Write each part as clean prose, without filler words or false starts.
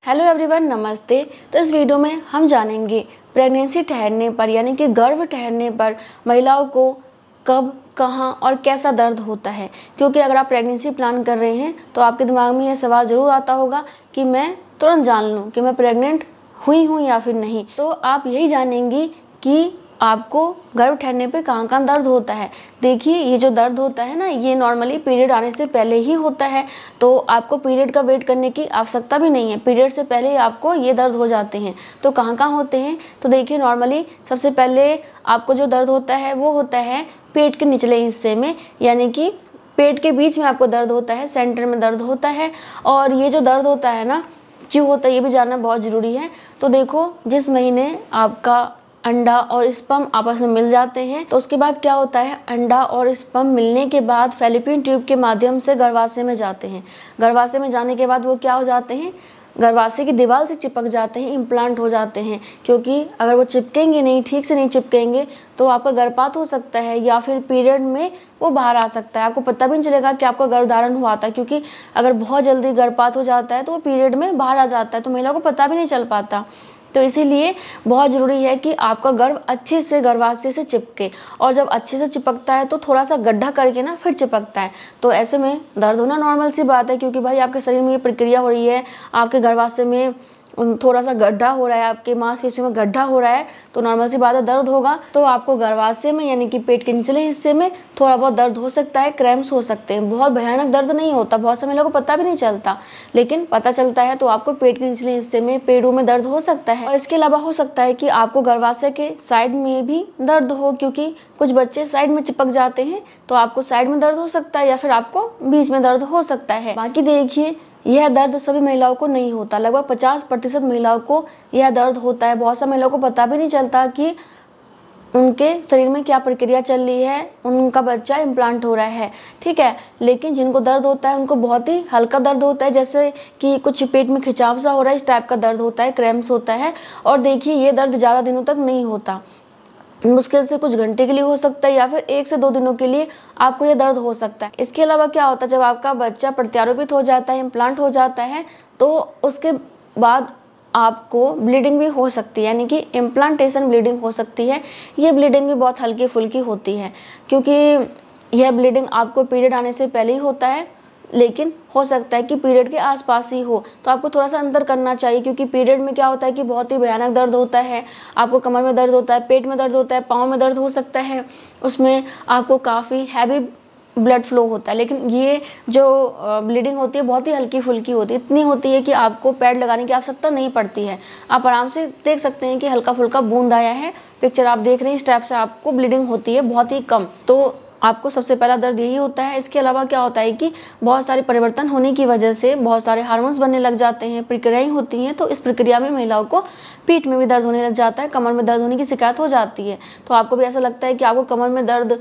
Hello everyone, नमस्ते। तो इस वीडियो में हम जानेंगे प्रेगनेंसी ठहरने पर यानी कि गर्भ ठहरने पर महिलाओं को कब, कहाँ और कैसा दर्द होता है। क्योंकि अगर आप प्रेगनेंसी प्लान कर रहे हैं तो आपके दिमाग में यह सवाल ज़रूर आता होगा कि मैं तुरंत जान लूँ कि मैं प्रेग्नेंट हुई हूँ या फिर नहीं। तो आप यही जानेंगी कि आपको गर्भ ठहरने पे कहाँ कहाँ दर्द होता है। देखिए, ये जो दर्द होता है ना, ये नॉर्मली पीरियड आने से पहले ही होता है। तो आपको पीरियड का वेट करने की आवश्यकता भी नहीं है, पीरियड से पहले ही आपको ये दर्द हो जाते हैं। तो कहाँ कहाँ होते हैं, तो देखिए नॉर्मली सबसे पहले आपको जो दर्द होता है वो होता है पेट के निचले हिस्से में, यानी कि पेट के बीच में आपको दर्द होता है, सेंटर में दर्द होता है। और ये जो दर्द होता है ना, क्यों होता है ये भी जानना बहुत ज़रूरी है। तो देखो, जिस महीने आपका अंडा और स्पर्म आपस में मिल जाते हैं तो उसके बाद क्या होता है, अंडा और स्पर्म मिलने के बाद फैलोपियन ट्यूब के माध्यम से गर्भाशय में जाते हैं। गर्भाशय में जाने के बाद वो क्या हो जाते हैं, गर्भाशय की दीवार से चिपक जाते हैं, इम्प्लांट हो जाते हैं। क्योंकि अगर वो चिपकेंगे नहीं, ठीक से नहीं चिपकेंगे तो आपका गर्भपात हो सकता है या फिर पीरियड में वो बाहर आ सकता है। आपको पता भी नहीं चलेगा कि आपका गर्भधारण हुआ था, क्योंकि अगर बहुत जल्दी गर्भपात हो जाता है तो वो पीरियड में बाहर आ जाता है, तो महिला को पता भी नहीं चल पाता। तो इसीलिए बहुत ज़रूरी है कि आपका गर्भ अच्छे से गर्भाशय से चिपके, और जब अच्छे से चिपकता है तो थोड़ा सा गड्ढा करके ना फिर चिपकता है। तो ऐसे में दर्द होना नॉर्मल सी बात है, क्योंकि भाई आपके शरीर में ये प्रक्रिया हो रही है, आपके गर्भाशय में थोड़ा सा गड्ढा हो रहा है, आपके मांसपेशियों में गड्ढा हो रहा है, तो नॉर्मल सी बात है, दर्द होगा। तो आपको गर्भाशय में यानी कि पेट के निचले हिस्से में थोड़ा बहुत दर्द हो सकता है, क्रैम्प्स हो सकते हैं। बहुत भयानक दर्द नहीं होता, बहुत से महिलाओं को पता भी नहीं चलता, लेकिन पता चलता है तो आपको पेट के निचले हिस्से में, पेड़ों में दर्द हो सकता है। और इसके अलावा हो सकता है कि आपको गर्भाशय के साइड में भी दर्द हो, क्योंकि कुछ बच्चे साइड में चिपक जाते हैं, तो आपको साइड में दर्द हो सकता है या फिर आपको बीच में दर्द हो सकता है। बाकी देखिए, यह दर्द सभी महिलाओं को नहीं होता, लगभग 50% महिलाओं को यह दर्द होता है। बहुत सा महिलाओं को पता भी नहीं चलता कि उनके शरीर में क्या प्रक्रिया चल रही है, उनका बच्चा इम्प्लांट हो रहा है, ठीक है। लेकिन जिनको दर्द होता है उनको बहुत ही हल्का दर्द होता है, जैसे कि कुछ पेट में खिंचाव सा हो रहा है, इस टाइप का दर्द होता है, क्रैम्प्स होता है। और देखिए, ये दर्द ज़्यादा दिनों तक नहीं होता, मुश्किल से कुछ घंटे के लिए हो सकता है या फिर 1 से 2 दिनों के लिए आपको ये दर्द हो सकता है। इसके अलावा क्या होता है, जब आपका बच्चा प्रत्यारोपित हो जाता है, इम्प्लांट हो जाता है, तो उसके बाद आपको ब्लीडिंग भी हो सकती है, यानी कि इम्प्लांटेशन ब्लीडिंग हो सकती है। ये ब्लीडिंग भी बहुत हल्की फुल्की होती है, क्योंकि यह ब्लीडिंग आपको पीरियड आने से पहले ही होता है, लेकिन हो सकता है कि पीरियड के आसपास ही हो। तो आपको थोड़ा सा अंतर करना चाहिए, क्योंकि पीरियड में क्या होता है कि बहुत ही भयानक दर्द होता है। आपको कमर में दर्द होता है, पेट में दर्द होता है, पाँव में दर्द हो सकता है, उसमें आपको काफ़ी हैवी ब्लड फ्लो होता है। लेकिन ये जो ब्लीडिंग होती है बहुत ही हल्की फुल्की होती है, इतनी होती है कि आपको पैड लगाने की आवश्यकता नहीं पड़ती है। आप आराम से देख सकते हैं कि हल्का फुल्का बूंद आया है, पिक्चर आप देख रहे हैं, इस टाइप से आपको ब्लीडिंग होती है, बहुत ही कम। तो आपको सबसे पहला दर्द यही होता है। इसके अलावा क्या होता है कि बहुत सारे परिवर्तन होने की वजह से बहुत सारे हार्मोन्स बनने लग जाते हैं, प्रक्रियाएं होती हैं, तो इस प्रक्रिया में महिलाओं को पीठ में भी दर्द होने लग जाता है, कमर में दर्द होने की शिकायत हो जाती है। तो आपको भी ऐसा लगता है कि आपको कमर में दर्द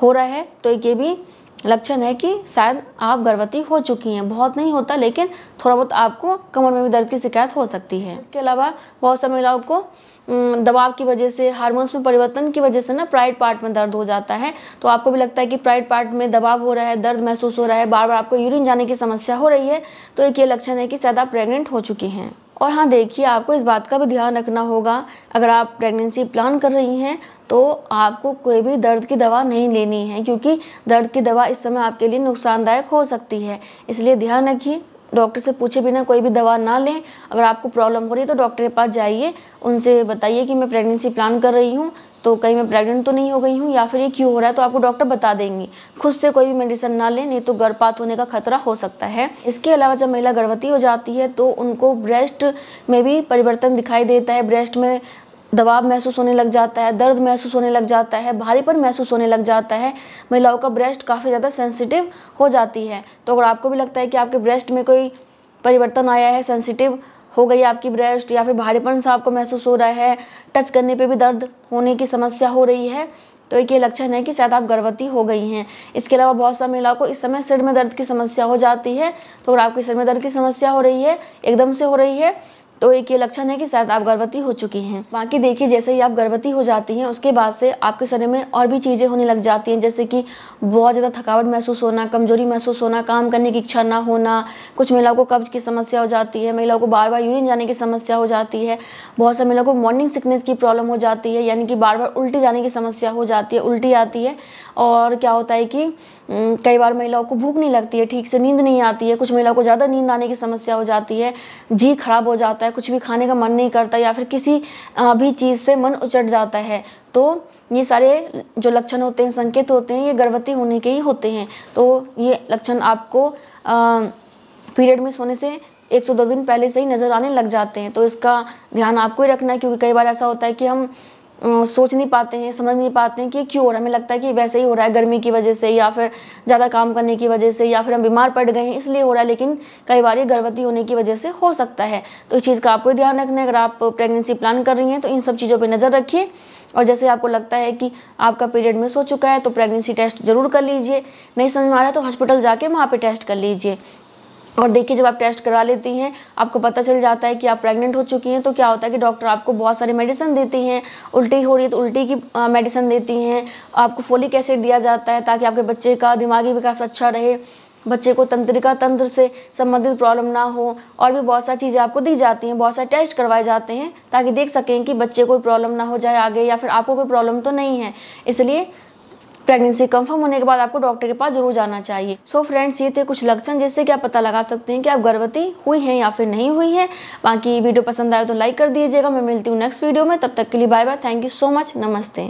हो रहा है, तो एक ये भी लक्षण है कि शायद आप गर्भवती हो चुकी हैं। बहुत नहीं होता, लेकिन थोड़ा बहुत आपको कमर में भी दर्द की शिकायत हो सकती है। इसके अलावा बहुत सी महिलाओं को दबाव की वजह से, हार्मोन्स में परिवर्तन की वजह से ना प्राइवेट पार्ट में दर्द हो जाता है। तो आपको भी लगता है कि प्राइवेट पार्ट में दबाव हो रहा है, दर्द महसूस हो रहा है, बार बार आपको यूरिन जाने की समस्या हो रही है, तो एक ये लक्षण है कि शायद आप प्रेग्नेंट हो चुकी हैं। और हाँ देखिए, आपको इस बात का भी ध्यान रखना होगा, अगर आप प्रेगनेंसी प्लान कर रही हैं तो आपको कोई भी दर्द की दवा नहीं लेनी है, क्योंकि दर्द की दवा इस समय आपके लिए नुकसानदायक हो सकती है। इसलिए ध्यान रखिए, डॉक्टर से पूछे बिना कोई भी दवा ना लें। अगर आपको प्रॉब्लम हो रही है तो डॉक्टर के पास जाइए, उनसे बताइए कि मैं प्रेगनेंसी प्लान कर रही हूँ, तो कहीं मैं प्रेग्नेंट तो नहीं हो गई हूँ या फिर ये क्यों हो रहा है, तो आपको डॉक्टर बता देंगे। खुद से कोई भी मेडिसिन ना लें, नहीं तो गर्भपात होने का खतरा हो सकता है। इसके अलावा जब महिला गर्भवती हो जाती है तो उनको ब्रेस्ट में भी परिवर्तन दिखाई देता है, ब्रेस्ट में दबाव महसूस होने लग जाता है, दर्द महसूस होने लग जाता है, भारीपन महसूस होने लग जाता है। महिलाओं का ब्रेस्ट काफ़ी ज़्यादा सेंसिटिव हो जाती है। तो अगर आपको भी लगता है कि आपके ब्रेस्ट में कोई परिवर्तन आया है, सेंसिटिव हो गई आपकी ब्रेस्ट, या फिर भारीपन सा आपको महसूस हो रहा है, टच करने पे भी दर्द होने की समस्या हो रही है, तो एक ये लक्षण है कि शायद आप गर्भवती हो गई हैं। इसके अलावा बहुत सा महिलाओं को इस समय सिर में दर्द की समस्या हो जाती है। तो अगर आपके सिर में दर्द की समस्या हो रही है, एकदम से हो रही है, तो एक ये लक्षण है कि शायद आप गर्भवती हो चुकी हैं। बाकी देखिए, जैसे ही आप गर्भवती हो जाती हैं उसके बाद से आपके शरीर में और भी चीज़ें होने लग जाती हैं, जैसे कि बहुत ज़्यादा थकावट महसूस होना, कमजोरी महसूस होना, काम करने की इच्छा ना होना, कुछ महिलाओं को कब्ज की समस्या हो जाती है, महिलाओं को बार बार यूरिन जाने की समस्या हो जाती है, बहुत सारी महिलाओं को मॉर्निंग सिकनेस की प्रॉब्लम हो जाती है, यानी कि बार बार उल्टी जाने की समस्या हो जाती है, उल्टी आती है। और क्या होता है कि कई बार महिलाओं को भूख नहीं लगती है, ठीक से नींद नहीं आती है, कुछ महिलाओं को ज़्यादा नींद आने की समस्या हो जाती है, जी खराब हो जाता है, कुछ भी खाने का मन नहीं करता, या फिर किसी भी चीज़ से मन उचट जाता है। तो ये सारे जो लक्षण होते हैं, संकेत होते हैं, ये गर्भवती होने के ही होते हैं। तो ये लक्षण आपको पीरियड मिस होने से 102 दिन पहले से ही नज़र आने लग जाते हैं। तो इसका ध्यान आपको ही रखना है, क्योंकि कई बार ऐसा होता है कि हम सोच नहीं पाते हैं, समझ नहीं पाते हैं कि क्यों हो रहा है। हमें लगता है कि वैसे ही हो रहा है, गर्मी की वजह से, या फिर ज़्यादा काम करने की वजह से, या फिर हम बीमार पड़ गए हैं इसलिए हो रहा है, लेकिन कई बार ये गर्भवती होने की वजह से हो सकता है। तो इस चीज़ का आपको ध्यान रखना है। अगर आप प्रेगनेंसी प्लान कर रही हैं तो इन सब चीज़ों पर नज़र रखिए। और जैसे आपको लगता है कि आपका पीरियड मिस हो चुका है तो प्रेगनेंसी टेस्ट ज़रूर कर लीजिए। नहीं समझ में आ रहा है तो हॉस्पिटल जाके वहाँ पर टेस्ट कर लीजिए। और देखिए, जब आप टेस्ट करा लेती हैं, आपको पता चल जाता है कि आप प्रेग्नेंट हो चुकी हैं, तो क्या होता है कि डॉक्टर आपको बहुत सारी मेडिसिन देती हैं। उल्टी हो रही है तो उल्टी की मेडिसिन देती हैं, आपको फोलिक एसिड दिया जाता है ताकि आपके बच्चे का दिमागी विकास अच्छा रहे, बच्चे को तंत्रिका तंत्र से संबंधित प्रॉब्लम ना हो। और भी बहुत सारी चीज़ें आपको दी जाती हैं, बहुत सारे टेस्ट करवाए जाते हैं ताकि देख सकें कि बच्चे को प्रॉब्लम ना हो जाए आगे, या फिर आपको कोई प्रॉब्लम तो नहीं है। इसलिए प्रेगनेंसी कंफर्म होने के बाद आपको डॉक्टर के पास जरूर जाना चाहिए। सो फ्रेंड्स, ये थे कुछ लक्षण जिससे कि आप पता लगा सकते हैं कि आप गर्भवती हुई हैं या फिर नहीं हुई है। बाकी वीडियो पसंद आए तो लाइक कर दीजिएगा। मैं मिलती हूँ नेक्स्ट वीडियो में, तब तक के लिए bye bye. Thank you so much. नमस्ते।